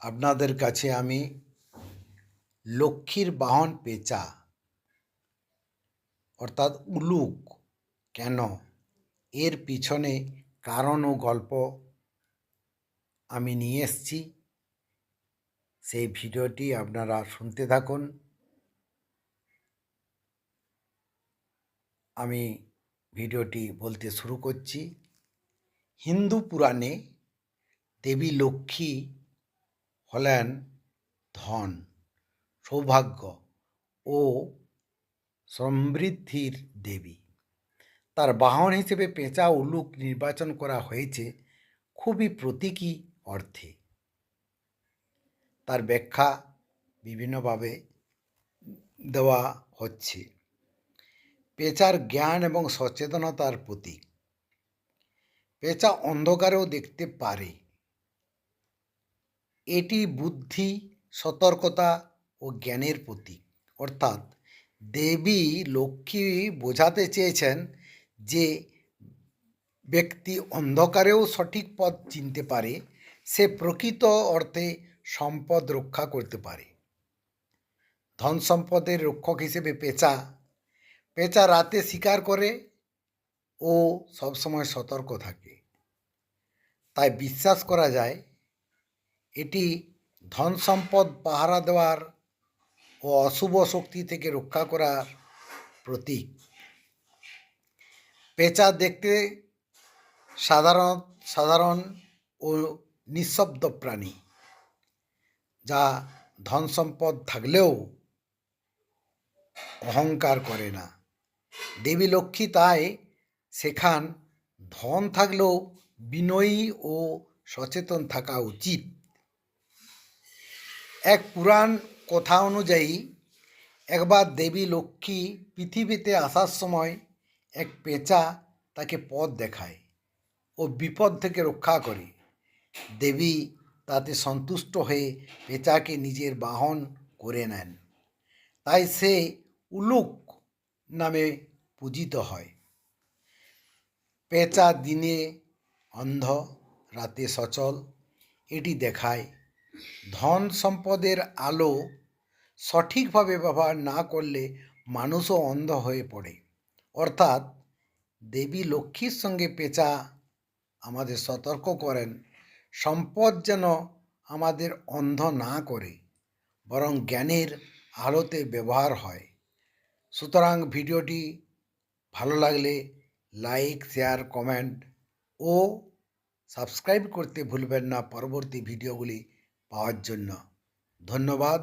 আপনাদের কাছে আমি লক্ষ্মীর বাহন পেঁচা অর্থাৎ উলুক কেন এর পিছনে কারণ ও গল্প আমি নিয়ে এসেছি। সেই ভিডিওটি আপনারা শুনতে থাকুন। আমি ভিডিওটি বলতে শুরু করছি। হিন্দু পুরাণে দেবী লক্ষ্মী হলেন ধন, সৌভাগ্য ও সমৃদ্ধির দেবী। তার বাহন হিসেবে পেঁচা উলুক নির্বাচন করা হয়েছে খুবই প্রতীকী অর্থে। তার ব্যাখ্যা বিভিন্নভাবে দেওয়া হচ্ছে। পেঁচার জ্ঞান এবং সচেতনতার প্রতীক। পেঁচা অন্ধকারেও দেখতে পারে। এটি বুদ্ধি, সতর্কতা ও জ্ঞানের প্রতীক। অর্থাৎ দেবী লক্ষ্মী বোঝাতে চেয়েছেন যে ব্যক্তি অন্ধকারেও সঠিক পথ চিনতে পারে, সে প্রকৃত অর্থে সম্পদ রক্ষা করতে পারে। ধন সম্পদের রক্ষক হিসেবে পেঁচা রাতে শিকার করে ও সবসময় সতর্ক থাকে। তাই বিশ্বাস করা যায় এটি ধন সম্পদ পাহারা দেওয়ার ও অশুভ শক্তি থেকে রক্ষা করার প্রতীক। পেঁচা দেখতে সাধারণ ও নিঃশব্দ প্রাণী, যা ধন সম্পদ থাকলেও অহংকার করে না। দেবী লক্ষ্মী তাই শেখান ধন থাকলেও বিনয়ী ও সচেতন থাকা উচিত। এক পুরাণ কথা অনুযায়ী একবার দেবী লক্ষ্মী পৃথিবীতে আসার সময় এক পেঁচা তাকে পথ দেখায় ও বিপদ থেকে রক্ষা করে। দেবী তাতে সন্তুষ্ট হয়ে পেঁচাকে নিজের বাহন করে নেন। তাই সে উলুক নামে পূজিত হয়। পেঁচা দিনে অন্ধ, রাতে সচল। এটি দেখায় ধন সম্পদের আলো সঠিকভাবে ব্যবহার না করলে মানুষও অন্ধ হয়ে পড়ে। অর্থাৎ দেবী লক্ষ্মীর সঙ্গে পেঁচা আমাদের সতর্ক করেন সম্পদ যেন আমাদের অন্ধ না করে, বরং জ্ঞানের আলোতে ব্যবহার হয়। সুতরাং ভিডিওটি ভালো লাগলে লাইক, শেয়ার, কমেন্ট ও সাবস্ক্রাইব করতে ভুলবেন না পরবর্তী ভিডিওগুলি পাওয়ার জন্য। ধন্যবাদ।